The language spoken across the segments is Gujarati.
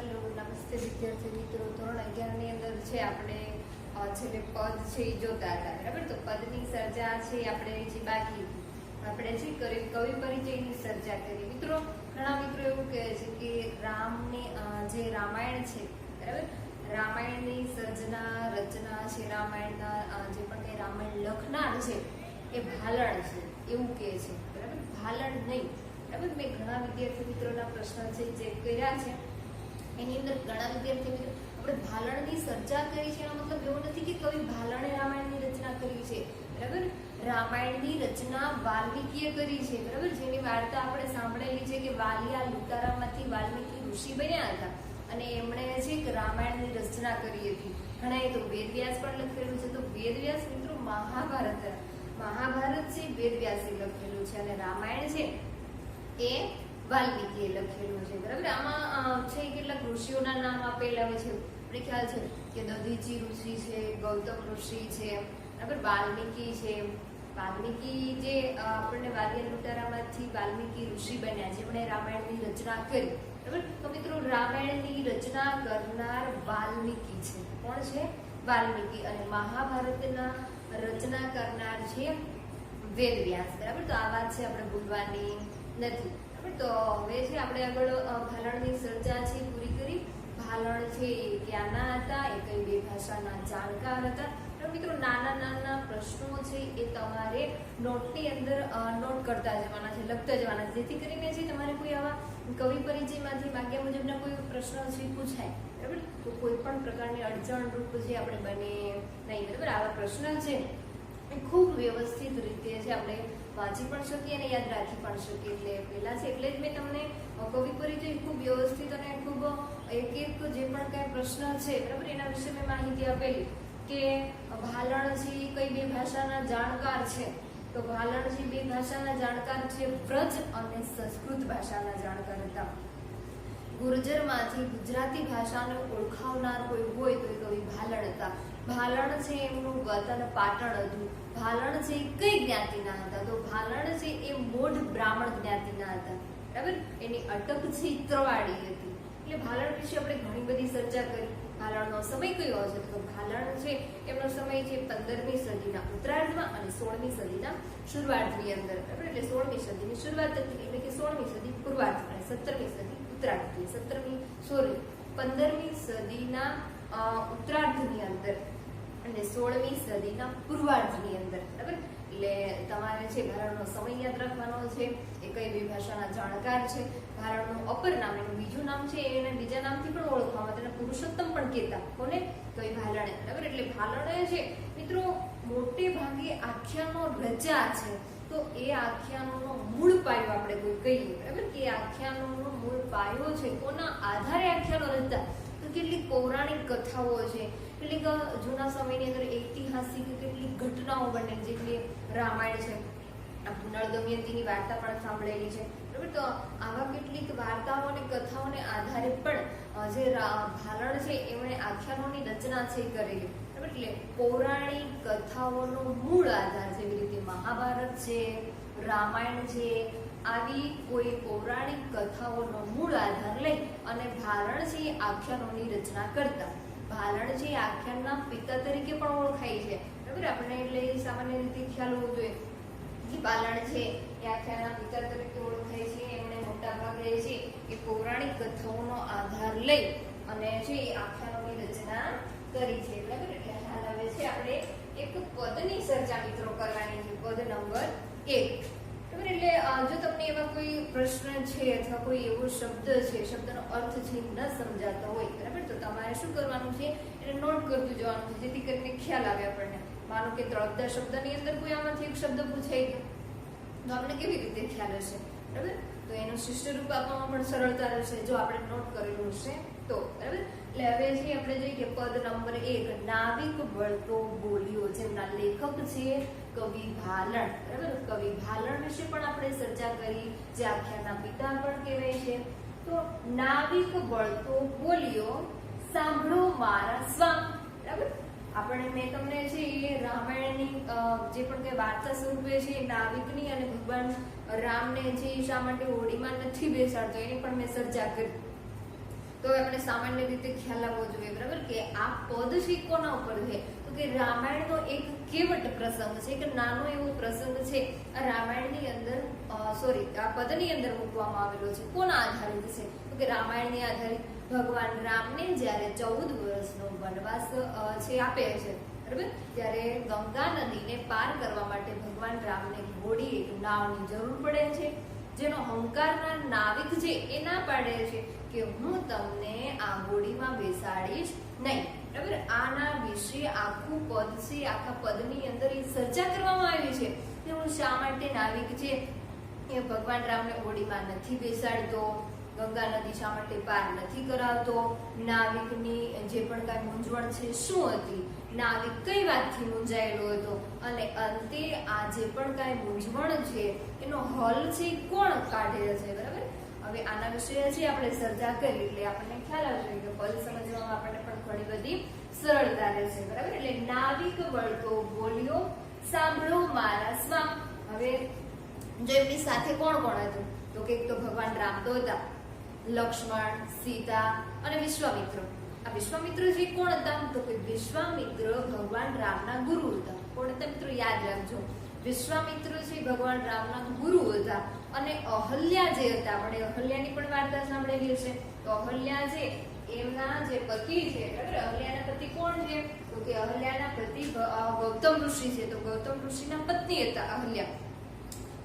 હેલો નમસ્તે વિદ્યાર્થી મિત્રો, ધોરણ 11 ની અંદર છે આપણે છેલ્લે પદ છે એ જોતા હતા, બરાબર? તો પદની સર્જા છે આપણે જે બાકી આપણે જે કવિ પરિચયની સર્જા કરી. મિત્રો, ઘણા મિત્રો એવું કહે છે કે રામની જે રામાયણ છે, બરાબર, રામાયણની સર્જના રચના છે, રામાયણના જે પણ કંઈ રામાયણ લખનાર છે એ ભાલણ છે એવું કહે છે, બરાબર? ભાલણ નહીં, બરાબર. મેં ઘણા વિદ્યાર્થી મિત્રોના પ્રશ્ન છે ચેક કર્યા છે, એની અંદર ઘણા વિદ્યાર્થી મિત્રો આપણે ભાલણની સર્જા કરી છે એનો મતલબ એવો નથી કે કવિ ભાલણે રામાયણની રચના કરી છે, બરાબર. રામાયણની રચના વાલ્મીકીએ કરી છે, બરાબર. જેની વાર્તા આપણે સાંભળેલી છે કે વાલિયા લુટારામાંથી વાલ્મીકી ઋષિ બન્યા હતા અને એમણે છે કે રામાયણની રચના કરી હતી. ઘણાએ તો વેદવ્યાસ પણ લખેલું છે. તો વેદવ્યાસ મિત્રો મહાભારત છે વેદવ્યાસે લખેલું છે અને રામાયણ છે એ વાલ્મીકીએ લખેલું છે, બરાબર. આમાં છે કેટલાક ઋષિઓના નામ આપેલા હોય છે. આપણે ખ્યાલ છે કે દધીચી ઋષિ છે, ગૌતમ ઋષિ છે, બરાબર, વાલ્મીકી છે. વાલ્મીકી જે આપણને વાલિયા લુટારામાંથી વાલ્મીકી ઋષિ બન્યા, જેમણે રામાયણની રચના કરી, બરાબર. તો મિત્રો, રામાયણની રચના કરનાર વાલ્મીકી છે. કોણ છે? વાલ્મીકી. અને મહાભારતના રચના કરનાર છે વેદવ્યાસ, બરાબર. તો આ વાત છે આપણે ભૂલવાની નથી. તો હવે છે આપણે આગળ ભાલણની સર્જા છે પૂરી કરી. ભાલણ છે એ ક્યાંના હતા, એ કઈ બે ભાષાના જાણકાર હતા. મિત્રો, નાના નાના પ્રશ્નો છે એ તમારે નોટની અંદર નોટ કરતા જવાના છે, લખતા જવાના છે, જેથી કરીને છે તમારે કોઈ આવા કવિ પરિચયમાંથી માગ્યા મુજબના કોઈ પ્રશ્ન છે પૂછાય, બરાબર. તો કોઈ પણ પ્રકારની અડચણ રૂપ છે આપણે બને નહીં, બરાબર. આવા પ્રશ્ન છે એ ખૂબ વ્યવસ્થિત રીતે છે આપણે વાંચી પણ શકીએ અને યાદ રાખી પણ શકીએ. એટલે પહેલા છે એટલે જ મેં તમને કવિ પરિચય ખૂબ વ્યવસ્થિત અને ખૂબ એક જે પણ કઈ પ્રશ્ન છે, બરાબર, એના વિશે મેં માહિતી આપેલી કે ભાલણ છે કઈ બે ભાષાના જાણકાર છે. તો ભાલણ છે બે ભાષાના જાણકાર છે, વ્રજ અને સંસ્કૃત ભાષાના જાણકાર હતા. ગુર્જરમાંથી ગુજરાતી ભાષાને ઓળખાવનાર કોઈ હોય તો એ કવિ ભાલણ હતા. ભાલણ છે એમનું વતન પાટણ હતું. ભાલણ છે કઈ જ્ઞાતિના હતા? તો ભાલણ છે એ મોઢ બ્રાહ્મણ જ્ઞાતિના હતા, બરાબર. એની અટક છે ત્રવાડી હતી. એટલે ભાલણ વિશે આપણે ઘણી બધી ચર્ચા કરી. ભાલણનો સમય કયો છે? તો ભાલણ છે એમનો સમય છે 15મી સદીના ઉત્તરાર્ધમાં અને 16મી સદીના શરૂઆતની અંદર, બરાબર. એટલે 16મી સદીની શરૂઆત હતી, એટલે કે 16મી સદી પૂર્વાર્ધ અને 17મી સદી ઉત્તરાર્ધ. 15મી સદીના ઉત્તરાર્ધની અંદર અને 16મી સદીના પૂર્વાર્ધની અંદર, બરાબર. એટલે તમારે છે ભાલણનો સમય યાદ રાખવાનો છે. એ કઈ બે ભાષાના જાણકાર છે. ભાલણનું અપર નામ, એનું બીજું નામ છે, એને બીજા નામથી પણ ઓળખવામાં, તેને પુરુષોત્તમ પણ કહેતા. કોને? કવિ ભાલણે, બરાબર. એટલે ભાલણે છે મિત્રો મોટે ભાગે આખ્યાનો રચ્યા છે. તો એ આખ્યાનોનો મૂળ પાયો આપણે કોઈ કહીએ, બરાબર, કે આખ્યાનોનો મૂળ પાયો છે. કોના આધારે આખ્યાનો રચતા? તો કેટલીક પૌરાણિક કથાઓ છે, કેટલીક જૂના સમયની અંદર ઐતિહાસિક કેટલીક ઘટનાઓ બને, જેટલી રામાયણ છે, નળ દમયંતીની વાર્તા પણ સાંભળેલી છે, બરાબર. તો આવા કેટલીક વાર્તાઓ અને કથાઓને આધારે પણ જે ભાલણ છે એમણે આખ્યાનોની રચના છે કરેલી, બરાબર. એટલે પૌરાણિક કથાઓનો મૂળ આધાર, જેવી રીતે મહાભારત છે, રામાયણ છે, આવી કોઈ પૌરાણિક કથાઓનો મૂળ આધાર લઈ અને ભાલણ છે એ આખ્યાનોની રચના કરતા. ભાલણ છે એ આખ્યાનના પિતા તરીકે પણ ઓળખાય છે, બરાબર. આપણે એટલે સામાન્ય રીતે ખ્યાલ હોવો જોઈએ કે ભાલણ છે એ આખ્યાનના પિતા તરીકે ઓળખાય છે. એમણે મોટા ભાગે છે એ પૌરાણિક કથાઓનો આધાર લઈ અને છે એ આખ્યાનોની રચના કરી છે, બરાબર. એટલે હાલ હવે છે આપણે એક પદની સર્જા મિત્રો કરવાની છે, પદ નંબર 1. એટલે જો તમને એવા કોઈ પ્રશ્ન છે અથવા કોઈ એવો શબ્દ છે, શબ્દનો અર્થ છે ન સમજાતો હોય, બરાબર, તો તમારે શું કરવાનું છે? એને નોટ કરતું જવાનું છે, જેથી કરીને ખ્યાલ આવે આપણને. માનો કે તળપદા શબ્દની અંદર કોઈ આમાંથી એક શબ્દ પૂછાઈ ગયો તો આપણે કેવી રીતે ખ્યાલ હશે, બરાબર? તો એનું શિષ્ટ રૂપ આપવામાં પણ સરળતા રહેશે જો આપણે નોટ કરેલું હશે તો, બરાબર. એટલે હવે છે આપણે જોઈએ કે પદ નંબર 1, નાવિક વળતો બોલ્યો, જેમના લેખક છે કવિ ભાલણ, બરાબર. કવિ ભાલણ વિશે પણ આપણે ચર્ચા કરી, જે આખ્યાનના પિતા પણ કહેવાય છે. તો નાવિક વળતો બોલ્યો, સાંભળો મારા સ્વામી, બરાબર. આપણે મેં તમને છે એ રામાયણની જે પણ કઈ વાર્તા સ્વરૂપે છે નાવિકની અને ભગવાન રામને છે શા માટે હોડીમાં નથી બેસાડતો એની પણ મેં ચર્ચા કરી. તો આપણે સામાન્ય રીતે ખ્યાલ આવવો જોઈએ, બરાબર, કે આ પદ છે કોના ઉપર છે, તો કે રામાયણનો એક કેવટ પ્રસંગ છે, એક નાનો એવો પ્રસંગ છે આ રામાયણની અંદર આ પદની અંદર મૂકવામાં આવેલો છે. કોના આધારિત છે, તો કે રામાયણની આધારિત. ભગવાન રામને જ્યારે 14 વર્ષનો વનવાસ છે આપે છે, બરાબર, ત્યારે ગંગા નદીને પાર કરવા માટે ભગવાન રામને ઘોડી એક નાવની જરૂર પડે છે, જેનો હંકારના નાવિક છે એ ના પાડે છે કે હું તમને આ ઘોડીમાં બેસાડીશ નહીં, બરાબર. આના વિશે આખું પદ છે, આખા પદની અંદર એ ચર્ચા કરવામાં આવી છે કે હું શા માટે નાવિક છે એ ભગવાન રામને ઘોડીમાં નથી બેસાડતો, ગંગા નદી શા માટે પાર નથી કરાવતો, નાવિકની જે પણ કાંઈ મૂંઝવણ છે શું હતી, નાવિક કઈ વાતથી મૂંઝાયેલો હતો, અને અંતે આ જે પણ કાંઈ મૂંઝવણ છે એનો હલ છે કોણ કાઢે છે, બરાબર. હવે આના વિશે જે આપણે ચર્ચા કરી એટલે આપણને ખ્યાલ આવશે કે પદ સમજવામાં આપણને પણ ઘણી બધી સરળતા રહેશે, બરાબર. એટલે નાવિક વળતો બોલ્યો સાંભળો મારા સ્વામ. હવે જો એમની સાથે કોણ કોણ હતું, તો કે એક તો ભગવાન રામ તો હતા, લક્ષ્મણ, સીતા અને વિશ્વામિત્ર. આ વિશ્વામિત્ર જે કોણ હતા, તો કે વિશ્વામિત્ર ભગવાન રામના ગુરુ હતા. કોણ હતા મિત્રો, યાદ રાખજો. વિશ્વામિત્ર છે ભગવાન રામના ગુરુ હતા. અને અહલ્યા જે હતા, આપણે અહલ્યાની પણ વાર્તા સાંભળેલી હશે, તો અહલ્યા છે એમના જે પતિ છે, બરાબર, અહલ્યાના પતિ કોણ છે, તો કે અહલ્યાના પતિ ગૌતમ ઋષિ છે. તો ગૌતમ ઋષિના પત્ની હતા અહલ્યા,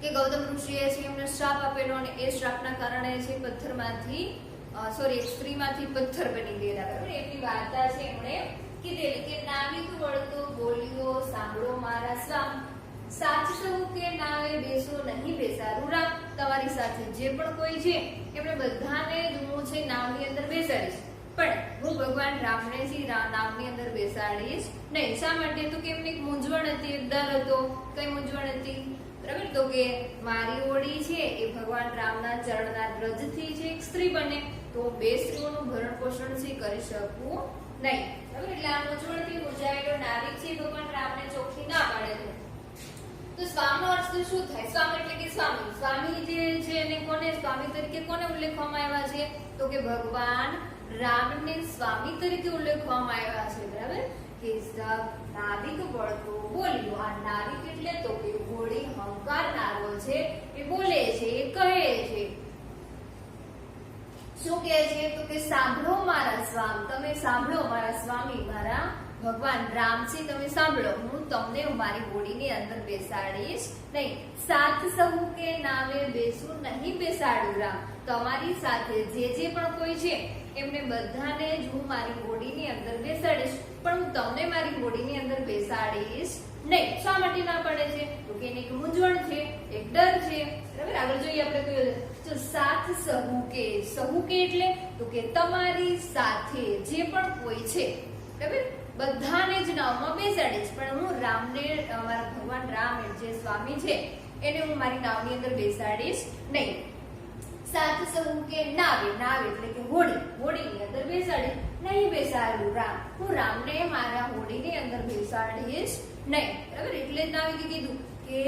કે ગૌતમ ઋષિએ છે એમને શ્રાપ આપેલો, અને એ શ્રાપના કારણે છે પથ્થરમાંથી એક સ્ત્રીમાંથી પથ્થર બની ગયેલા, બરાબર. એમની વાર્તા છે એમણે કીધેલી કે નાવિક વળતો બોલ્યો સાંભળો મારા સ્વામ, સાચ કહું કે નાવે બેસો નહીં બેસારું રામ. તમારી સાથે જે પણ કોઈ છે એમણે બધાને હું છે નાવની અંદર બેસાડીશ, પણ હું ભગવાન રામને છે નાવની અંદર બેસાડીશ નહીં. શા માટે, તો કે એમને એક મૂંઝવણ હતી, એક ડર હતો. કઈ મૂંઝવણ હતી, બરાબર, તો કે મારી ઓડી છે એ ભગવાન રામના ચરણના રજથી છે એક સ્ત્રી બને, તો બે સ્ત્રીઓનું ભરણ પોષણ છે કરી શકું નહીં, બરાબર. એટલે આ મૂંઝવણથી મૂંઝાયેલો નાવિક છે ભગવાન રામને ચોખ્ખી ના પાડે છે. તો સ્વામનો અર્થ શું થાય, સ્વામ એટલે કે સ્વામી. સ્વામી જે છે એને કોને સ્વામી તરીકે કોને ઉલ્લેખવામાં આવ્યા છે, તો કે ભગવાન રામને સ્વામી તરીકે ઉલ્લેખવામાં આવ્યા છે, બરાબર. કે નાવિક વળતો બોલ્યો, આ નાવિક એટલે તો કે ઘોડી હંકારનારો છે, એ બોલે છે, એ કહે છે. શું કહે છે, તો કે સાંભળો મારા સ્વામ, તમે સાંભળો મારા સ્વામી, મારા ભગવાન રામ છે, તમે સાંભળો, હું તમને મારી ઘોડીની અંદર બેસાડીશ નહીં. સાથ સહુ કે નાવે બેસું નહીં બેસાડું રામ. તમારી સાથે જે પણ કોઈ છે એમને બધાને જ હું મારી ઘોડીની અંદર બેસાડીશ, પણ હું તમને મારી ઘોડીની અંદર બેસાડીશ નહીં. શા માટે ના પડે છે, તો કે એને એક મૂંઝવણ છે, એક ડર છે, બરાબર. આગળ જોઈએ આપણે કયું, તો સાથ સહુ કે એટલે તો કે તમારી સાથે જે પણ કોઈ છે, બરાબર, બધાને જ નાવમાં બેસાડીશ, પણ હું રામને મારા ભગવાન રામ જે સ્વામી છે એને હું મારી નાવની અંદર બેસાડીશ નહીં. સાથ સહુ કે નાવે, નાવ એટલે કે હોડીની અંદર બેસાડીશ નહીં બેસાડું રામ, હું રામને મારા હોડીની અંદર બેસાડીશ નહીં, બરાબર. એટલે જ નાવિકે કીધું કે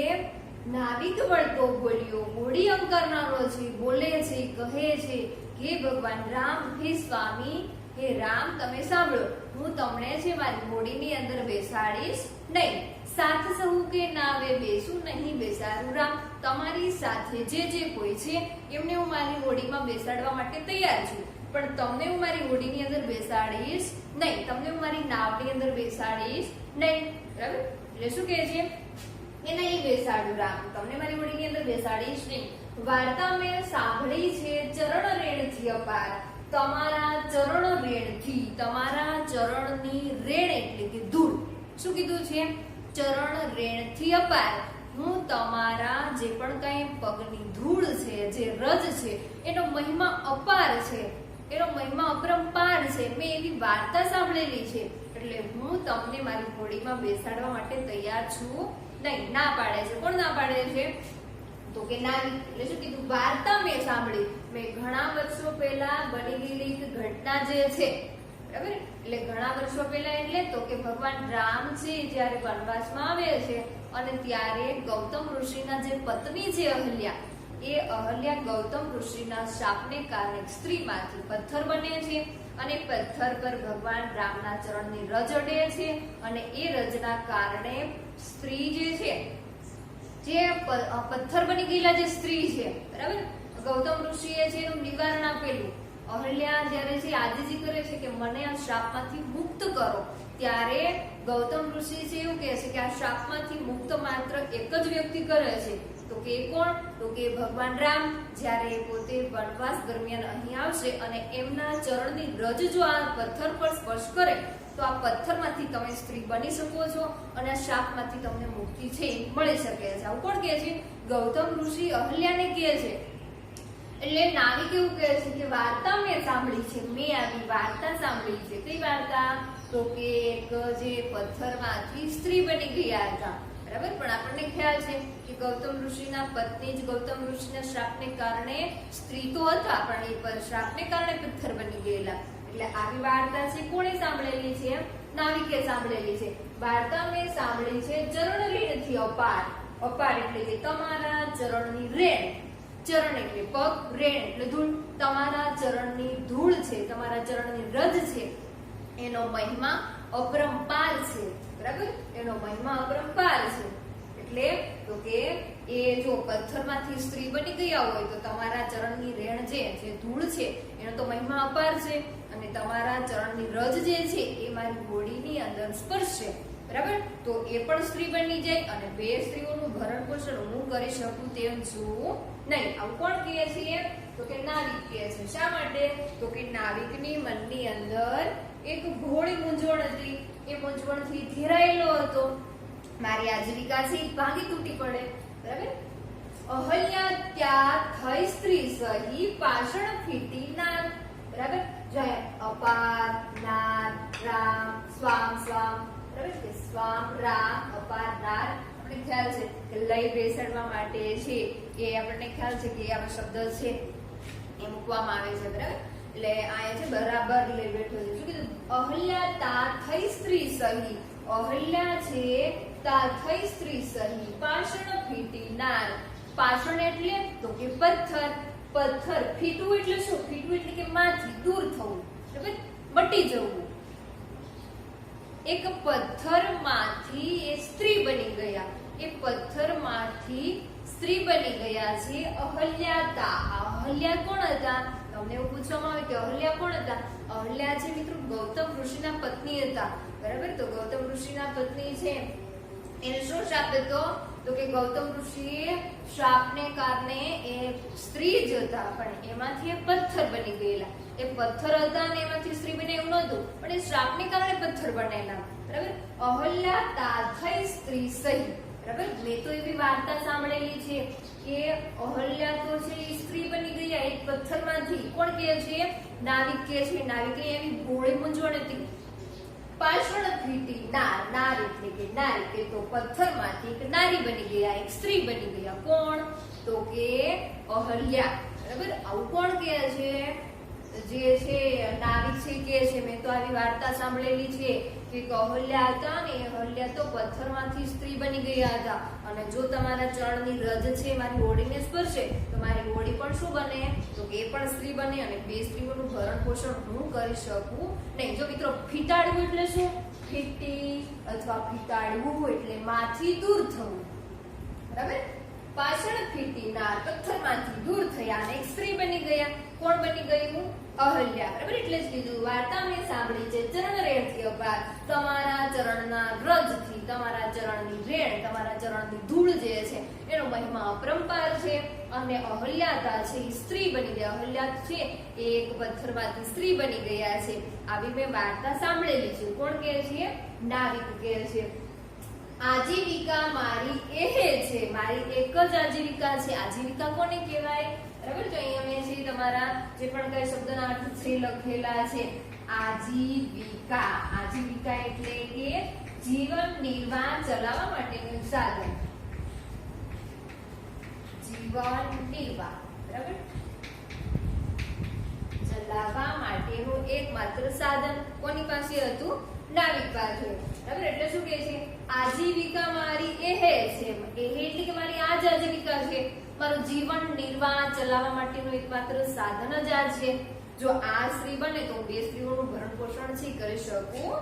નાવિક વળતો બોલ્યો, હોડી અંકરનારો છે, બોલે છે, કહે છે કે ભગવાન રામ હે સ્વામી, હે રામ તમે સાંભળો, હું તમને છે મારી હોડીની અંદર બેસાડીશ નહીં. સાથ સહુ કે નાવે બેસું નહીં બેસાડું રામ. તમારી સાથે જે કોઈ છે એમને હું મારી હોડીમાં બેસાડવા માટે તૈયાર છું, પણ તમને હું મારી હોડીની અંદર બેસાડીશ નહીં, તમને હું મારી નાવની અંદર બેસાડીશ નહીં, બરાબર. એટલે શું કહે છે કે નહીં બેસાડું રામ, તમને મારી હોડીની અંદર બેસાડીશ નહીં. વાર્તા મેં સાંભળી છે ચરણ રેણથી અપાર, તમારા ચરણ રેણથી, તમારા ચરણની રેણ એટલે કે ધૂળ. શું કીધું છે, ચરણ રેણથી અપાર, હું તમારા જે પણ કઈ પગની ધૂળ છે, જે રજ છે, એનો મહિમા અપાર છે, એનો મહિમા અપરંપાર છે, મેં એવી વાર્તા સાંભળેલી છે, એટલે હું તમને મારી ઘોડીમાં બેસાડવા માટે તૈયાર છું નહીં. ના પાડે છે, કોણ ના પાડે છે, તો કે નાવિક. એટલે શું કીધું, વાર્તા મેં સાંભળી, મેં ઘણા વર્ષો પહેલા બની ગયેલી એક ઘટના જે છે, બરાબર. એટલે ઘણા વર્ષો પહેલા એટલે તો કે ભગવાન રામ છે જ્યારે વનવાસમાં આવે છે, અને ત્યારે ગૌતમ ઋષિના જે પત્ની છે અહલ્યા, એ અહલ્યા ગૌતમ ઋષિના શાપને કારણે સ્ત્રીમાંથી પથ્થર બને છે અને પથ્થર પર ભગવાન રામના ચરણની રજ અડે છે અને એ રજના કારણે સ્ત્રી જે છે, જે પથ્થર બની ગયેલા જે સ્ત્રી છે, બરાબર, ગૌતમ ઋષિએ છે એનું નિવારણ આપેલું. અહલ્યા જ્યારે છે આજીજી કરે છે કે મને આ શાપમાંથી મુક્ત કરો, ત્યારે ગૌતમ ઋષિ છે એવું કહે છે કે આ શાપમાંથી મુક્ત માત્ર એક જ વ્યક્તિ કરે છે. તો કે કોણ? તો કે ભગવાન રામ. જ્યારે પોતે વનવાસ દરમિયાન અહીં આવશે અને એમના ચરણની રજ જો આ પથ્થર પર સ્પર્શ કરે તો આ પથ્થરમાંથી તમે સ્ત્રી બની શકો છો અને આ શાપમાંથી તમને મુક્તિ છે મળી શકે છે. આવું કોણ કહે છે? ગૌતમ ઋષિ અહલ્યાને કહે છે. એટલે નાવિક એવું કહે છે કે વાર્તા મેં સાંભળી છે, મેં આવી વાર્તા સાંભળી છે. કઈ વાર્તા? તો કે એક જે પથ્થરમાંથી સ્ત્રી બની ગયા હતા, બરાબર. પણ આપણને ખ્યાલ છે કે ગૌતમ ઋષિના પત્ની જ ગૌતમ ઋષિના શ્રાપને કારણે સ્ત્રી તો હતા પણ એ શ્રાપને કારણે પથ્થર બની ગયેલા. એટલે આવી વાર્તા છે કોણે સાંભળેલી છે? નાવિકે સાંભળેલી છે. વાર્તા મેં સાંભળી છે ચરણરેણથી અપાર. અપાર એટલે કે તમારા ચરણની રેણ. ચરણ એટલે પગ, રેણ એટલે ધૂળ. તમારા ચરણની ધૂળ છે, તમારા ચરણની રજ છે, એનો મહિમા અપરંપાર છે, બરાબર. એનો મહિમા અપરંપાર છે. એટલે તો કે એ જો પથ્થરમાંથી સ્ત્રી બની ગયા હોય તો તમારા ચરણની રેણ જે ધૂળ છે એનો તો મહિમા અપાર છે અને તમારા ચરણની રજ જે છે એ મારી બોડીની અંદર સ્પર્શશે, બરાબર. તો એ પણ સ્ત્રી બની જાય અને બે સ્ત્રીઓનું ભરણ પોષણ હું કરી શકું તેમ છું નહીં. આવું કોણ કહે છે? તો કે નાવિક કહે છે. શા માટે? તો કે નાવિકની મનની અંદર એક ઘોડી મૂંઝવણ હતી. એ મૂંઝવણથી ઘેરાયેલો હતો. મારી આજીવિકા છે ભાંગી તૂટી પડે, બરાબર. અહલ્યા ત્યાં થઈ સ્ત્રી સહી પાષણ ફીટી નાદ, બરાબર. જય અપાર નાદ રામ સ્વામ સ્વામ, બરાબર. કે સ્વામ રામ અપાર નાદ આપણને ખ્યાલ છે કે લય બેસાડવા માટે છે એ આપણને ખ્યાલ છે કે આવા શબ્દ છે એ મૂકવામાં આવે છે, બરાબર. એટલે આયા છે બરાબર લઈ બેઠો છે. શું કીધું? અહલ્યા તા થઈ સ્ત્રી સહી. અહલ્યા છે તા થઈ સ્ત્રી સહી પાષણ ફીટી નાર. પાષણ એટલે તો કે પથ્થર. પથ્થર. ફીટવું એટલે શું? ફીટવું એટલે કે માંથી દૂર થવું, બરાબર, મટી જવું. એક પથ્થરમાંથી એ સ્ત્રી બની ગયા. એ પથ્થરમાંથી સ્ત્રી બની ગયા છે અહલ્યાતા. અહલ્યા કોણ હતા? તમને એવું પૂછવામાં આવે કે અહલ્યા કોણ હતા? અહલ્યા છે મિત્રો ગૌતમ ઋષિના પત્ની હતા, બરાબર. તો ગૌતમ ઋષિના પત્ની છે એને શું શાપ હતો? તો કે ગૌતમ ઋષિએ શાપને કારણે એ સ્ત્રી જ હતા પણ એમાંથી એ પથ્થર બની ગયેલા. એ પથ્થર હતા અને એમાંથી સ્ત્રી બને એવું નહોતું પણ એ શ્રાપને કારણે પથ્થર બનેલા, બરાબર. અહલ્યા તા થઈ સ્ત્રી સહી, બરાબર. મેં તો એવી વાર્તા સાંભળેલી છે કે અહલ્યા તો છે એ સ્ત્રી બની ગયા એક પથ્થરમાંથી. કોણ કહે છે? નાવિક કહે છે. નાવિકને એવી ભોળી મૂંઝવણ હતી. પાષણ ફીટી નાર. નાર એટલે કે નારી. કે તો પથ્થરમાંથી એક નારી બની ગયા, એક સ્ત્રી બની ગયા. કોણ? તો કે અહલ્યા, બરાબર. આવું કોણ કહે છે? જે છે નાવિક છે કે છે મેં તો આવી વાર્તા સાંભળેલી છે કે અહલ્યા હતા ને અહલ્યા તો પથ્થરમાંથી સ્ત્રી બની ગયા હતા અને જો તમારા ચરણની રજ છે મારી હોડીને સ્પર્શે તો મારી હોડી પણ શું બને? તો કે એ પણ સ્ત્રી બને અને બે સ્ત્રીઓનું ભરણ પોષણ હું કરી શકું નહીં. જો મિત્રો ફીટાડવું એટલે શું? ફીટી અથવા ફીટાડવું એટલે માંથી દૂર થવું, બરાબર. પાષણ ફીટી નાર. પથ્થરમાંથી દૂર થયા અને એક સ્ત્રી બની ગયા. કોણ બની ગયું? અહલ્યા, બરાબર. એટલે જ કીધું વાર્તા મેં સાંભળી છે ચરણ રેણથી અપાર. તમારા ચરણના રજથી, તમારા ચરણની રેણ, તમારા ચરણની ધૂળ જે છે એનો મહિમા અપરંપાર છે અને અહલ્યાતા છે એ સ્ત્રી બની ગયા. અહલ્યા છે એ એક પથ્થરમાંથી સ્ત્રી બની ગયા છે. આવી મેં વાર્તા સાંભળેલી છે. કોણ કહે છે? નાવિક કહે છે. આજીવિકા મારી એહે છે. મારી એક જ આજીવિકા છે. આજીવિકા કોને કહેવાય? બરાબર. તો અહીંયા મેં છે તમારા જે પણ કઈ શબ્દના અર્થ છે લખેલા છે. આજીવિકા. આજીવિકા એટલે કે જીવન નિર્વાહ ચલાવવા માટેનું સાધન. જીવન નિર્વાહ, બરાબર, ચલાવવા માટેનું એકમાત્ર સાધન કોની પાસે હતું? નાવિક પાસે, બરાબર. એટલે શું કહે છે? આજીવિકા મારી એહે છે. એહે એટલે કે મારી આ જ આજીવિકા છે. મારું જીવન નિર્વાહ ચલાવવા માટેનું એકમાત્ર સાધન જ આ છે. જો આ સ્ત્રી બને તો હું 2 સ્ત્રીઓનું ભરણ પોષણ છે કરી શકું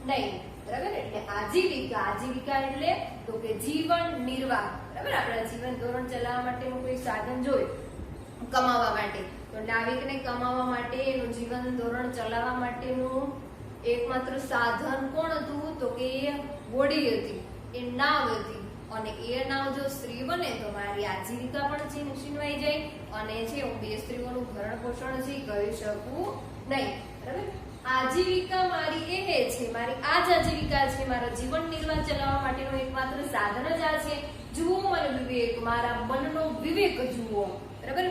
નહીં. બરાબર, એટલે આજીવિકા. આજીવિકા એટલે તો કે જીવન નિર્વાહ. બરાબર, આપણા જીવન ધોરણ ચલાવવા માટેનું કોઈ સાધન જોઈએ કમાવા માટે, તો નાવિકને કમાવા માટે એનું જીવન ધોરણ ચલાવવા માટેનું એકમાત્ર સાધન કોણ હતું? તો કે હોડી હતી, એ નાવ હતી. અને એ નાવ જો સ્ત્રી બને તો મારી આજીવિકા પણ છીનવાઈ જાય અને છે હું 2 સ્ત્રીઓનું ભરણ પોષણ છે કરી શકું નહીં. બરાબર, આજીવિકા મારી એ છે, મારી આ જ આજીવિકા છે, મારા જીવન નિર્વાહ ચલાવવા માટેનું એકમાત્ર સાધન જ આ છે. જુઓ મને વિવેક, મારા મનનો વિવેક જુઓ. બરાબર,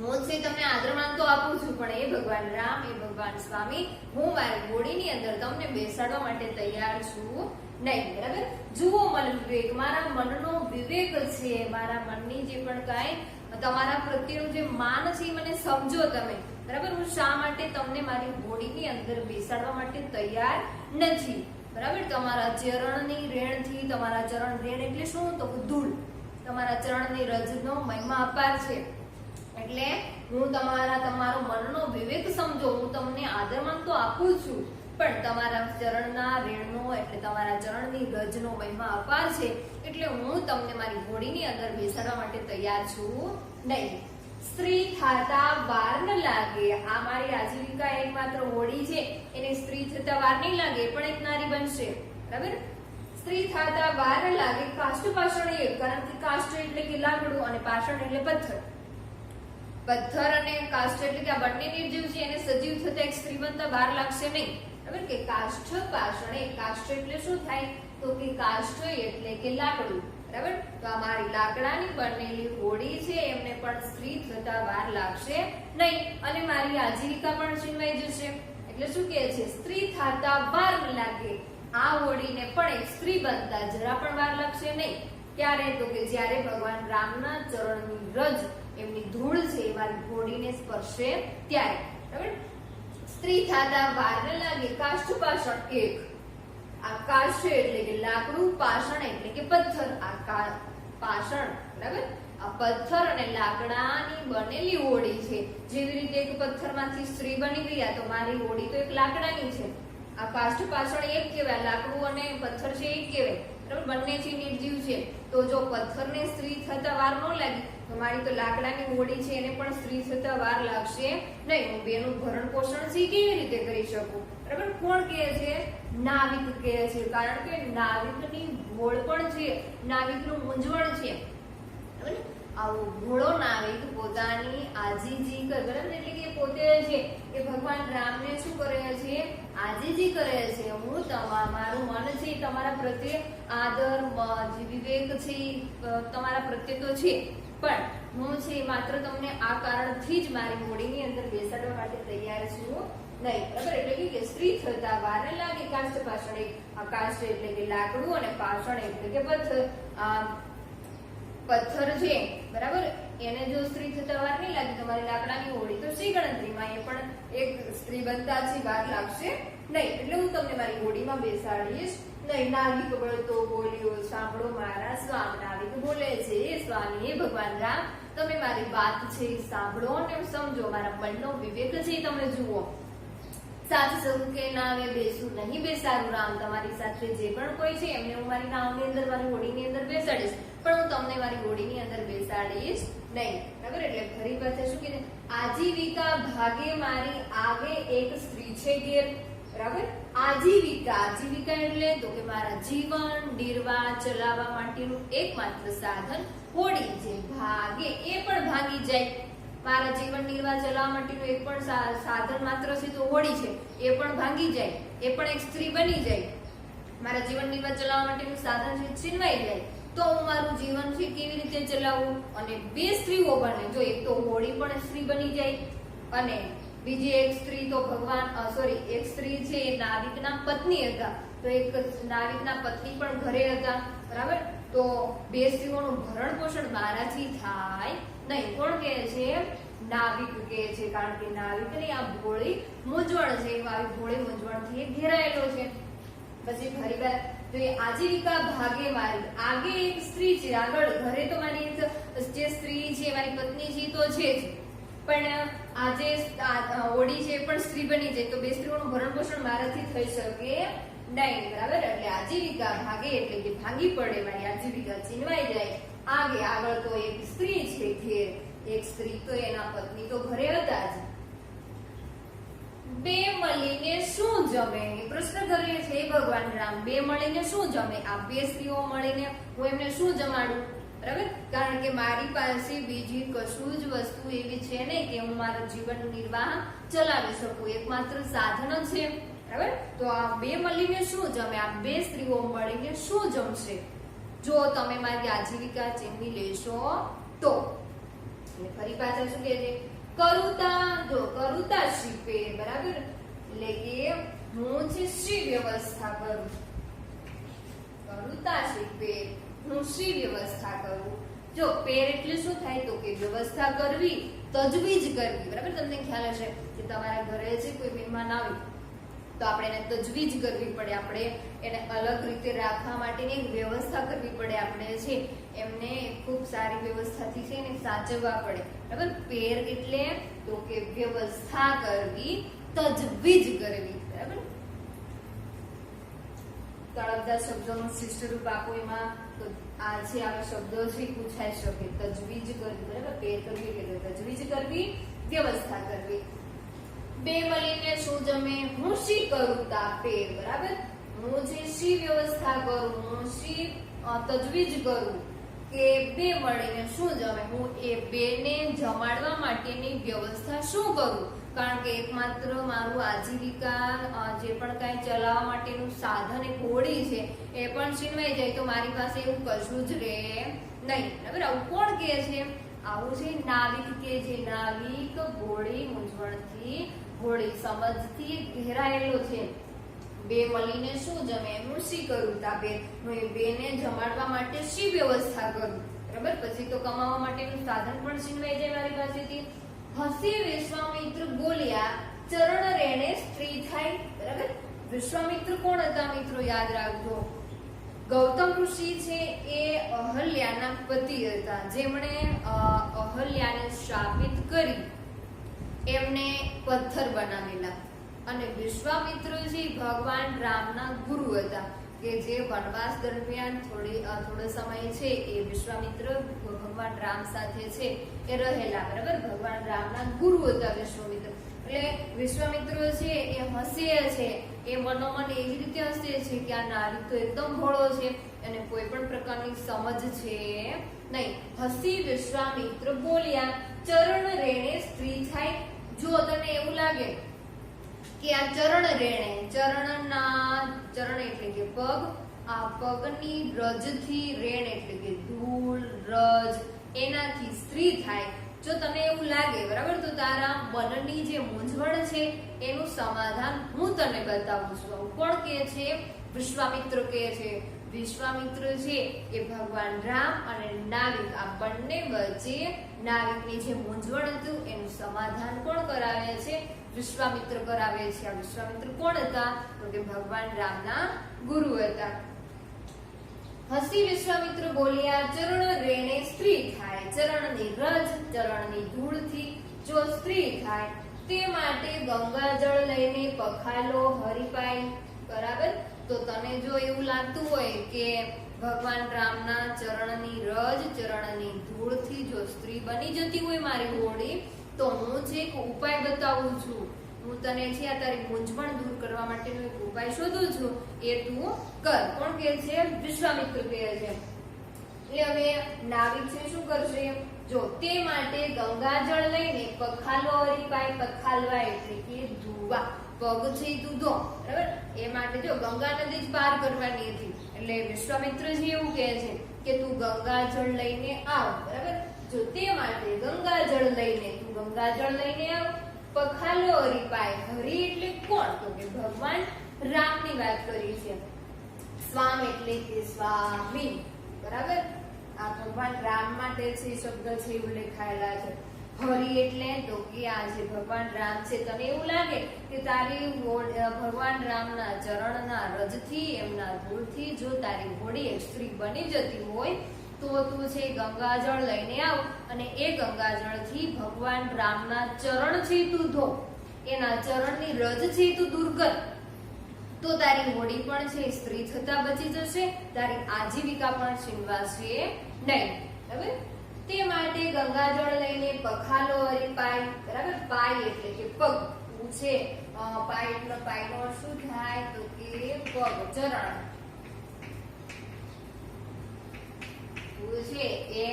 હું છે તમને આદરમાન તો આપું છું, પણ એ ભગવાન રામ, એ ભગવાન સ્વામી, હું મારી હોડીની અંદર તમને બેસાડવા માટે તૈયાર છું નહીં. બરાબર, જુઓ મને વિવેક, મારા મનનો વિવેક છે, મારા મનની જે પણ કાંઈ તમારા પ્રત્યેનું જે માન છે એ મને સમજો તમે. બરાબર, હું શા માટે તમને મારી હોડીની અંદર બેસાડવા માટે તૈયાર નથી. બરાબર, તમારા ચરણની રેણથી, તમારા ચરણ રેણ એટલે શું? તો ધૂળ. તમારા ચરણની રજનો મહિમા અપાર છે, એટલે હું તમારો મનનો વિવેક સમજો. હું તમને આદરમાન તો આપું છું, પણ તમારા ચરણના રેણનો એટલે તમારા ચરણની રજનો મહિમા અપાર છે, એટલે હું તમને મારી હોડીની અંદર બેસાડવા માટે તૈયાર છું નહીં. સ્ત્રી થાતા વાર ન લાગે. આ મારી આજીવિકા એકમાત્ર હોડી છે, એને સ્ત્રી થતા વાર નહીં લાગે, પણ એક નારી બનશે. બરાબર, સ્ત્રી થાતા વાર ન લાગે. કાષ્ઠ પાષાણ એક, કારણ કે કાષ્ઠ એટલે કે લાકડું અને પાષાણ એટલે પથ્થર. પથ્થર અને કાષ્ઠ એટલે કે આ બંને નિર્જીવ છે, એને સજીવ થતા એક સ્ત્રી બનતા વાર લાગશે નહીં. બરાબર, કે કાષ્ઠ પાષાણ એક. કાષ્ઠ એટલે શું થાય? તો કે કાષ્ઠ એટલે કે લાકડું. બરાબર, તો આ મારી લાકડાની બનેલી હોડી છે, એમને પણ સ્ત્રી થતા વાર લાગશે નહીં અને મારી આજીવિકા પણ છીનવાઈ જશે. એટલે શું કહે છે? સ્ત્રી થતા વાર લાગે. આ હોડીને પણ એક સ્ત્રી બનતા જરા પણ વાર લાગશે નહીં. ક્યારે? તો કે જ્યારે ભગવાન રામના ચરણની રજ, એમની ધૂળ છે એ મારી હોડીને સ્પર્શે ત્યારે. બરાબર, સ્ત્રી થતા વાર ન લાગે. કાષ્ઠ પાષાણ એક. આ કાષ્ઠ એટલે કે લાકડું, પાષાણ એટલે કે પથ્થર. આ પાષાણ, બરાબર, આ પથ્થર અને લાકડાની બનેલી હોડી છે. જેવી રીતે એક પથ્થરમાંથી સ્ત્રી બની ગયા, તો મારી હોડી તો એક લાકડાની છે. આ કાષ્ઠ પાષાણ એક કહેવાય, લાકડું અને પથ્થર છે એક કહેવાય. બરાબર, બંને છે નિર્જીવ છે. તો જો પથ્થરને સ્ત્રી થતા વાર ન લાગી, તો મારી તો લાકડાની હોડી છે એને પણ સ્ત્રી થતા વાર લાગશે નહીં. હું બેનું ભરણ પોષણ છે કેવી રીતે કરી શકું? બરાબર, કોણ કહે છે? નાવિક કહે છે, કારણ કે નાવિકની ભોળ પણ છે, નાવિકનું મૂંઝવણ છે. બરાબર, આવો ભોળો નાવિક પોતાની આજીજી કરે. બરાબર, એટલે કે પોતે છે એ ભગવાન રામને શું કરે છે? આજીજી કરે છે. હું મારું મન છે તમારા પ્રત્યે આદર, વિવેક છે તમારા પ્રત્યે તો છે, પણ હું છે માત્ર તમને આ કારણથી જ મારી હોડીની અંદર બેસાડવા માટે તૈયાર છું નહીં. બરાબર, એટલે કે સ્ત્રી થતા વાર ન લાગે. કાષ્ઠ પાષાણ એક. આ કાષ્ઠ એટલે કે લાકડું અને પાષાણ એટલે કે પથ્થર. પથ્થર છે, બરાબર, એને જો સ્ત્રી થતા વાર નહીં લાગે, તમારી લાકડાની હોડી તો શી ગણતરીમાં, એ પણ એક સ્ત્રી બનતા છે વાર લાગશે નહીં. એટલે હું તમને મારી હોડીમાં બેસાડીશ નહીં. નાવિક બળતો બોલ્યો, સાંભળો મારા સ્વામી. નાવિક બોલે છે, સ્વામી એ ભગવાન રામ, તમે મારી વાત છે સાંભળો અને સમજો. મારા મનનો વિવેક છે તમે જુઓ. સાથ સરું કે નાવે બેસું નહીં બેસારું રામ. તમારી સાથે જે પણ કોઈ છે એમને હું મારી નાવની અંદર, મારી હોડીની અંદર બેસાડીશ, પણ હું તમને મારી હોડીની અંદર બેસાડીશ નહીં. બરાબર, એટલે ફરી પાછા શું કીધું? આજીવિકા ભાગે મારી આગે એક સ્ત્રી છે ઘેર. બરાબર, આજીવિકા. આજીવિકા એટલે તો કે મારા જીવન નિર્વાહ ચલાવવા માટેનું એકમાત્ર સાધન હોડી છે. ભાગે, એ પણ ભાગી જાય. મારા જીવન નિર્વાહ ચલાવવા માટેનું એક પણ સાધન માત્ર છે તો હોડી છે, એ પણ ભાંગી જાય, એ પણ એક સ્ત્રી બની જાય. મારા જીવન નિર્વાહ ચલાવવા માટેનું સાધન છે છીનવાઈ જાય, તો હું મારું જીવન છે કેવી રીતે ચલાવવું? અને 2 સ્ત્રીઓ બને. જો એક તો હોડી પણ સ્ત્રી બની જાય અને બીજી એક સ્ત્રી તો એક સ્ત્રી છે એ નાવિકના પત્ની હતા, તો એક નાવિકના પત્ની પણ ઘરે હતા. બરાબર, તો 2 સ્ત્રીઓનું ભરણ પોષણ મારાથી થાય નહીં. કોણ કહે છે? નાવિક કહે છે, કારણ કે નાવિકની આ ભોળી મૂંઝવણ છે, આવી ભોળી મૂંઝવણથી ઘેરાયેલો છે. પછી ફરીવાર તો એ આજીવિકા ભાગે મારી આગે એક સ્ત્રી છે. આગળ ઘરે તો મારી જે સ્ત્રી તો છે જ, પણ આજે હોળી છે પણ સ્ત્રી બની જાય તો બે સ્ત્રીઓનું ભરણ પોષણ મારાથી થઈ શકે નહીં, બરાબર. એટલે આજીવિકા ભાગે એટલે કે ભાંગી પડે, મારી આજીવિકા છીનવાઈ જાય. આગળ તો એક સ્ત્રી છે ઘેર, એક સ્ત્રી તો એના પત્ની તો ઘરે હતા જ. બે મળીને શું જમે? પ્રશ્ન કરીએ છે ભગવાન રામ, બે મળીને શું જમે? આ બે સ્ત્રીઓ મળીને હું એમને શું જમાડું, બરાબર? કારણ કે મારી પાસે બીજી કશું જ વસ્તુ એવી છે નહીં કે હું મારું જીવન નિર્વાહ ચલાવી શકું, એકમાત્ર સાધન છે, બરાબર. તો આ બે મળીને શું જમે? આ બે સ્ત્રીઓ મળીને શું જમશે જો તમે મારી આજીવિકા છીનવી લેશો તો? ફરી પાછા શું કહે છે? કરુતા શીપે, બરાબર. એટલે કે હું છે શ્રી વ્યવસ્થા કરું, કરુતા શીપે હું શ્રી વ્યવસ્થા કરું. જો પેર એટલે શું થાય તો કે વ્યવસ્થા કરવી, તજવીજ કરવી, બરાબર. તમને ખ્યાલ હશે કે તમારા ઘરે છે કોઈ મહેમાન આવે તો આપણે એને તજવીજ કરવી પડે, આપણે એને અલગ રીતે રાખવા માટેની એક વ્યવસ્થા કરવી પડે, આપણે છે એમને ખૂબ સારી વ્યવસ્થાથી છે એને સાચવવા પડે, બરાબર. પેર એટલે તો કે વ્યવસ્થા કરવી, તજવીજ કરવી, બરાબર. તળપદા શબ્દોનું શિષ્ટ રૂપ આપો, એમાં તો આ છે આવા શબ્દો છે પૂછાઈ શકે. તજવીજ કરવી, બરાબર. પેર કરવી એટલે તજવીજ કરવી, વ્યવસ્થા કરવી. બે મળીને શું જમે? હું શી કરું તા પેર, બરાબર. હું જે શી વ્યવસ્થા કરું, હું શી તજવીજ કરું કે બે મળીને શું જમે, હું એ બેને જમાડવા માટેની વ્યવસ્થા શું કરું? કારણ કે એકમાત્ર મારું આજીવિકા જે પણ કાંઈ ચલાવવા માટેનું સાધન એક હોડી છે એ પણ છીનવાઈ જાય તો મારી પાસે એવું કશું જ રહે નહીં, બરાબર. આવું કોણ કહે છે? આવું છે નાવિક કે જે નાવિક ઘોડી મૂંઝવણથી, ઘોડી સમજથી ઘેરાયેલો છે. બે મળીને શું જમે? હું શી કરું તા બે, હું એ બેને જમાડવા માટે શી વ્યવસ્થા કરું, બરાબર. પછી તો કમાવા માટેનું સાધન પણ છીનવાઈ જાય મારી પાસેથી. હસી વિશ્વામિત્ર બોલ્યા, ચરણ રેણે સ્ત્રી થાય, બરાબર. વિશ્વામિત્ર કોણ હતા મિત્રો? યાદ રાખજો. ગૌતમ ઋષિ છે એ અહલ્યાના પતિ હતા, જેમણે અહલ્યાને શાપિત કરી એમને પથ્થર બનાવેલા. અને વિશ્વામિત્રજી ભગવાન રામના ગુરુ હતા કે જે વનવાસ દરમિયાન થોડો સમય છે એ વિશ્વામિત્ર ભગવાન રામ સાથે છે એ રહેલા, બરાબર. ભગવાન રામના ગુરુ હતા વિશ્વામિત્ર. એટલે વિશ્વામિત્ર છે એ હસે છે, એ મનોમન એવી રીતે હસે છે કે આ નારી તો એકદમ ભોળો છે અને કોઈ પણ પ્રકારની સમજ છે નહીં. હસી વિશ્વામિત્ર બોલ્યા, ચરણ રેણે સ્ત્રી થાય. જો તને એવું લાગે કે આ ચરણ રેણે, ચરણ એટલે કે પગ, આ પગની રજથી, રેણ એટલે કે ધૂળ, રજ, એનાથી સ્ત્રી થાય. જો તને એવું લાગે, બરાબર, તો તારા મનની જે મૂંઝવણ છે એનું સમાધાન હું તને બતાવું છું. કોણ કહે છે? વિશ્વામિત્ર કહે છે. વિશ્વામિત્ર છે એ ભગવાન રામ અને નાવિક આ બંને વચ્ચે નાવિકની જે મૂંઝવણ હતું એનું સમાધાન કોણ કરાવે છે? વિશ્વામિત્ર કરાવે છે. આ વિશ્વામિત્ર કોણ હતા? તો કે ભગવાન રામના ગુરુ હતા. હસી વિશ્વામિત્ર બોલ્યા, ચરણ રેણે સ્ત્રી થાય. ચરણની રજ, ચરણની ધૂળથી જો સ્ત્રી થાય તે માટે ગંગાજળ લઈને પખાલો હરિપાઈ, બરાબર. તો તને જો એવું લાગતું હોય કે ભગવાન રામના ચરણની રજ, ચરણની ધૂળથી જો સ્ત્રી બની જતી હોય મારી હોડી, તો હું જે એક ઉપાય બતાવું છું, હું તને છે આ તારી મૂંઝવણ દૂર કરવા માટેનો એક ઉપાય શોધું છું, એ તું કર. કોણ કહે છે? વિશ્વામિત્ર કહે છે. એટલે હવે નાવિક છે શું કરશે? જો તે માટે ગંગાજળ લઈને પખાલો હરિપાઈ, પખાલવા એટલે કે ધોવા, પગ છે તું ધો, બરાબર. એ માટે જો ગંગા નદી જ પાર કરવાની હતી એટલે વિશ્વામિત્રજી એવું કહે છે કે તું ગંગાજળ લઈને આવ, બરાબર. જો તે માટે ગંગાજળ લઈને આવ, પખાલો હરિપાઈ. હરિ એટલે કોણ? તો કે ભગવાન રામની વાત કરી છે. સ્વામ એટલે કે સ્વામી, બરાબર. આ ભગવાન રામ માટે છે શબ્દ છે ઉલ્લેખાયેલા છે. હરિ એટલે તો કે આ જે ભગવાન રામ છે, તને એવું લાગે કે તારી ભગવાન રામના ચરણના રજથી, એમના ધૂળથી જો તારી હોડી એક સ્ત્રી બની જતી હોય તો તું છે ગંગાજળ લઈને આવ અને એ ગંગાજળથી ભગવાન રામના ચરણ છે તું ધો, એના ચરણની રજ છે તું દૂર કર, તો તારી હોડી પણ છે સ્ત્રી થતા બચી જશે, તારી આજીવિકા પણ છીનવાશે નહીં. બરાબર? તે માટે ગંગાજળ લઈને પખાલો હરી પાય. બરાબર? પાય એટલે કે પગ. તું છે પાય એટલે પાયનો શું થાય તો કે પગ, ચરણ. છે એ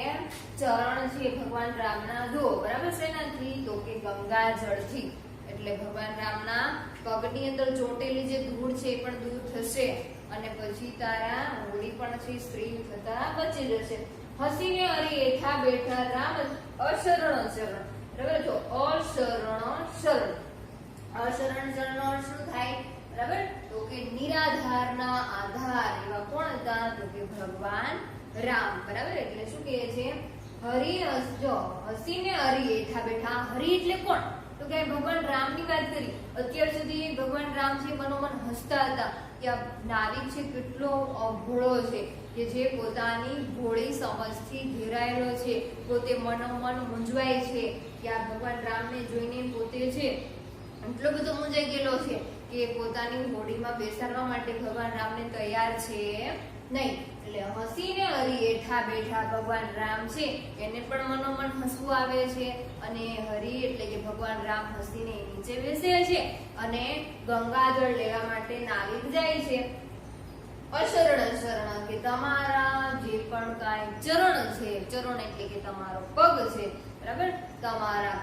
ચરણ છે ભગવાન રામના ધો. બરાબર? શેનાથી તો કે ગંગાજળથી. એટલે ભગવાન રામના પગની અંદર ચોટેલી જે ધૂળ છે એ પણ દૂર થશે અને પછી તારા હોડી પણ છે સ્ત્રી થતા બચી જશે. હસીને અરે એઠા બેઠા રામ અશરણ શરણ. બરાબર? જો અશરણ શરણ. અશરણ શરણ શું થાય? બરાબર? તો કે નિરાધારના આધાર એવા કોણ હતા તો કે ભગવાન રામ. બરાબર? એટલે શું કહે છે? હરી જો હસીને હરી એઠા બેઠા. હરી એટલે કોણ? તો કે ભગવાન રામની વાત કરી. અત્યાર સુધી ભગવાન રામ છે મનોમન હસતા હતા કે આ નાવિક છે કેટલો ભોળો છે કે જે પોતાની ભોળી સમજથી ઘેરાયેલો છે, પોતે મનોમન મૂંઝવાય છે કે આ ભગવાન રામને જોઈને પોતે છે એટલો બધો મૂંઝાઈ ગયેલો છે કે પોતાની હોડીમાં બેસાડવા માટે ભગવાન રામને તૈયાર છે નહીં. એટલે હસીને હરી એઠા બેઠા ભગવાન રામ છે એને પણ મનોમન હસવું આવે છે અને હરી એટલે કે ભગવાન રામ હસીને નીચે બેસે છે અને ગંગાજળ લેવા માટે નાવિક જાય છે. અશરણ શરણ કે તમારા જે પણ કાંઈ ચરણ છે, ચરણ એટલે કે તમારો પગ છે. બરાબર? તમારા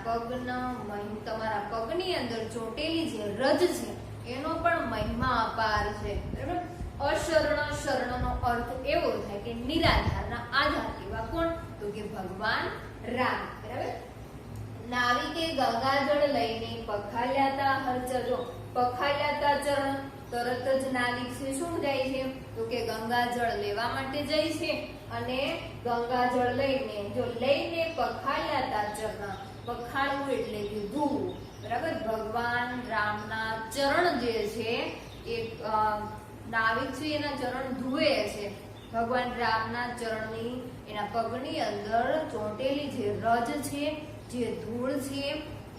તમારા પગની અંદર ચોટેલી જે રજ છે એનો પણ મહિમા અપાર છે. બરાબર? અશરણ શરણનો અર્થ એવો થાય કે નિરાધારના આધાર. એવા કોણ તો કે ભગવાન રામ. બરાબર? નાવિકે ગંગાજળ લઈને પખાલ્યાતા હરચર. જો પખાલ્યાતા ચરણ, તરત જ નાવિક છે શું જાય છે તો કે ગંગાજળ લેવા માટે જાય છે અને ગંગાજળ લઈને પખાલ્યાતા ચરણ. પખાળવું એટલે કે ધોવું. બરાબર? ભગવાન રામના ચરણ જે છે એ નાવિક છે એના ચરણ ધુએ છે. ભગવાન રામના ચરણની એના પગની અંદર ચોંટેલી જે રજ છે, જે ધૂળ છે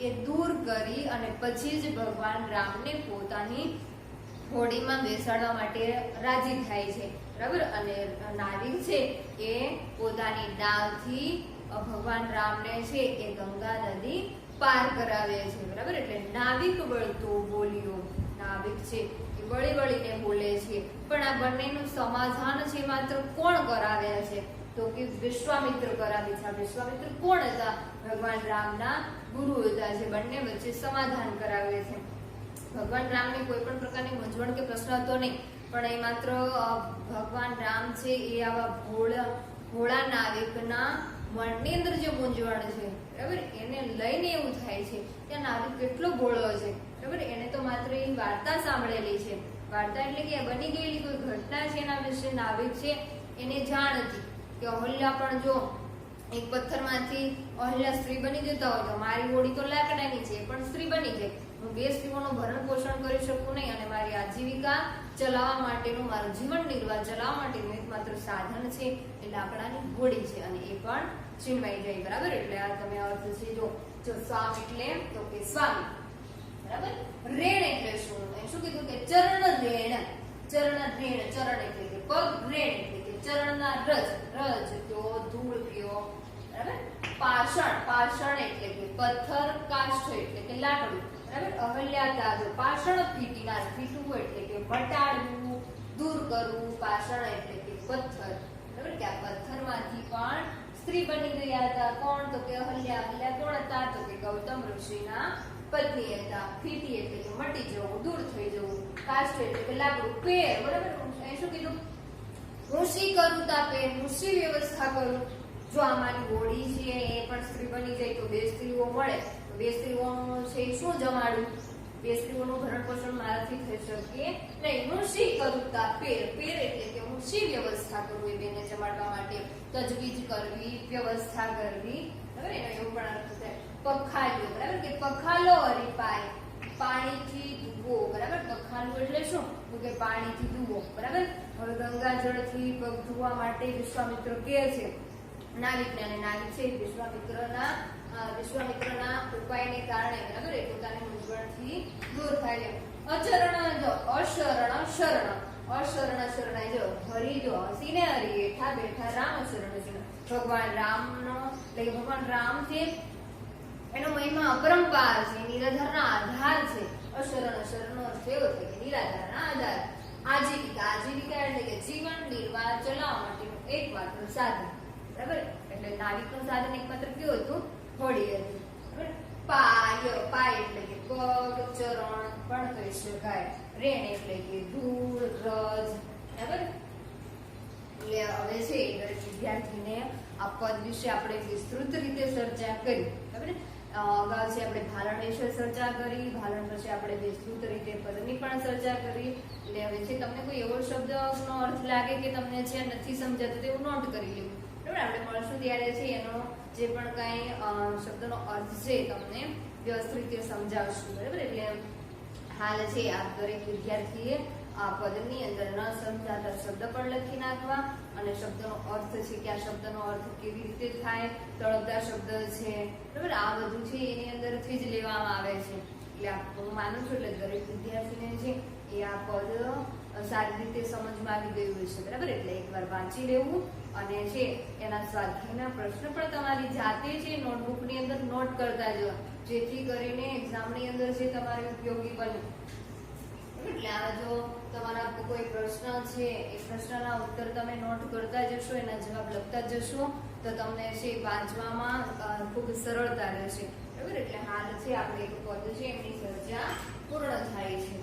એ દૂર કરી અને પછી જ ભગવાન રામને પોતાની હોડીમાં બેસાડવા માટે રાજી થાય છે. બરાબર? અને નાવિક છે એ પોતાની ડાલથી ભગવાન રામને છે એ ગંગા નદી પાર કરાવે છે. બરાબર? એટલે નાવિક વળતો બોલ્યો. નાવિક છે વળી વળીને બોલે છે. પણ આ બંનેનું સમાધાન છે માત્ર કોણ કરાવે છે તો કે વિશ્વામિત્ર કરાવે છે. વિશ્વામિત્ર કોણ હતા? ભગવાન રામના ગુરુ હતા, જે બંને વચ્ચે સમાધાન કરાવે છે. ભગવાન રામને કોઈ પણ પ્રકારની મૂંઝવણ કે પ્રશ્ન હતો નહીં, પણ એ માત્ર ભગવાન રામ છે એ આવા ભોળા નાવિકના મનની અંદર જે મૂંઝવણ છે, બરાબર, એને લઈને એવું થાય છે કે નાવિક કેટલો ભોળો છે. બરાબર? એને તો માત્ર એ વાર્તા સાંભળેલી છે. વાર્તા એટલે કે બની ગયેલી કોઈ ઘટના છે એના વિશે નાવિક છે એને જાણ હતી કે અહલ્યા પણ જો એક પથ્થરમાંથી અહલ્યા સ્ત્રી બની જતા હોય તો મારી હોડી તો લાકડાની છે પણ સ્ત્રી બની જાય. હું બે સ્ત્રીઓનું ભરણ પોષણ કરી શકું નહીં અને મારી આજીવિકા ચલાવવા માટેનું, મારું જીવન નિર્વાહ ચલાવવા માટેનું એકમાત્ર સાધન છે એ લાકડાની હોડી છે અને એ પણ છીનવાઈ જાય. બરાબર? એટલે આ તમે અર્થ છે જો સ્વામ એટલે તો કે સ્વામી. બરાબર? રેણ એટલે શું? શું કીધું કે ચરણ રેણ. ચરણ રેણ, ચરણ એટલે કે પગ, રેણ એટલે કે ચરણના રજ કયો, ધૂળ કયો. બરાબર? પાષણ, પાષણ એટલે કે પથ્થર, કાષ્ઠ એટલે કે લાકડું. બરાબર? અહલ્યાતા જો પાષણ ફીટીનાર, ફીટવું એટલે કે વટાડવું, દૂર કરવું. પાષણ એટલે કે પથ્થર. બરાબર? કે આ પથ્થરમાંથી પણ સ્ત્રી બની ગયા હતા. કોણ? તો કે અહલ્યા. અહલ્યા કોણ હતા? તો કે ગૌતમ ઋષિના પત્ની હતા. ફીટી એટલે કે મટી જવું, દૂર થઈ જવું. કાષ્ઠ એટલે કે લાકડું. પેર, બરાબર, એ શું કીધું? ઋષિ કરું તા પેર, ઋષિ વ્યવસ્થા કરું. જો અમારી હોડી છે એ પણ સ્ત્રી બની જાય તો બે સ્ત્રીઓ મળે તો બે સ્ત્રીઓનું છે શું જમાડું? બે સ્ત્રીઓનું ભરણ પોષણ મારાથી થઈ શકે નહીં. ઋષિ કરું તા પેર, પેર એટલે કે ઋષિ વ્યવસ્થા કરવું, એ બેને જમાડવા માટે તજવીજ કરવી, વ્યવસ્થા કરવી. બરાબર? એનો એવું પણ અર્થ થાય. પખાલ્યો, બરાબર, કે પખાલો હરીપાય, પાણીથી ધુવો. બરાબર? પખાલવું એટલે શું? તો કે પાણીથી ધુવો. બરાબર? હવે ગંગાજળથી પગ ધોવા માટે વિશ્વામિત્ર કહે છે નાવિકને, અને નાવિક છે વિશ્વામિત્રના ઉપાયને કારણે બરાબર એ પોતાની મૂંઝવણથી દૂર થાય છે. અચરણ જો અશરણ શરણ, અશરણ શરણાઈ જો હરી જો હસીને હરી, બેઠા બેઠા રામ શરણ શરણ. ભગવાન રામનો એટલે કે ભગવાન રામ છે એનો મહિમા અપરંપાર છે, નિરાધારના આધાર છે. અશરણ શરણનો અર્થ એવો છે કે નિરાધારના આધાર. આજીવિકા, આજીવિકા એટલે કે જીવન નિર્વાહ ચલાવવા માટેનું એકમાત્ર સાધન બરાબર. એટલે નાવિકનું સાધન એકમાત્ર કયું હતું? હોડી હતી બરાબર. પાય, પાય એટલે કે પગ, ચરણ પણ કહી શકાય. રેણ એટલે કે ધૂળ, રજ બરાબર. એટલે હવે છે દરેક વિદ્યાર્થીને આ પદ વિશે આપણે વિસ્તૃત રીતે ચર્ચા કરી બરાબર. અગાઉ છે આપણે ભાલણ વિશે ચર્ચા કરી, ભાલણ પછી આપણે વિસ્તૃત રીતે પદની પણ ચર્ચા કરી. એટલે હવે છે તમને કોઈ એવો શબ્દનો અર્થ લાગે કે તમને જે નથી સમજાતું તેવું નોટ કરી લેવું બરાબર. આપણે મળશું ત્યારે છે એનો જે પણ કાંઈ શબ્દનો અર્થ છે તમને વ્યવસ્થિત રીતે સમજાવશું બરાબર. એટલે હાલ છે આ દરેક વિદ્યાર્થીએ આ પદની અંદર ન સમજાતા શબ્દ પણ લખી નાખવા, અને શબ્દનો અર્થ છે કે આ શબ્દનો અર્થ કેવી રીતે થાય, તળપદા શબ્દ છે બરાબર. આ બધું છે એની અંદરથી જ લેવામાં આવે છે. એટલે હું માનું છું એટલે દરેક વિદ્યાર્થીને છે એ આ પદ સારી રીતે સમજમાં આવી ગયું છે બરાબર. એટલે એકવાર વાંચી લેવું, અને છે એના સ્વાધ્યાયના પ્રશ્ન પણ તમારી જાતે છે નોટબુકની અંદર નોટ કરતા જવા, જેથી કરીને એક્ઝામની અંદર છે તમારે ઉપયોગી બને. એટલે આ જો તમારા કોઈ પ્રશ્ન છે એ પ્રશ્નના ઉત્તર તમે નોટ કરતા જશો, એના જવાબ લખતા જશો તો તમને છે વાંચવામાં ખૂબ સરળતા રહેશે બરાબર. એટલે હાલ છે આપણે એક પદ છે એમની ચર્ચા પૂર્ણ થાય છે.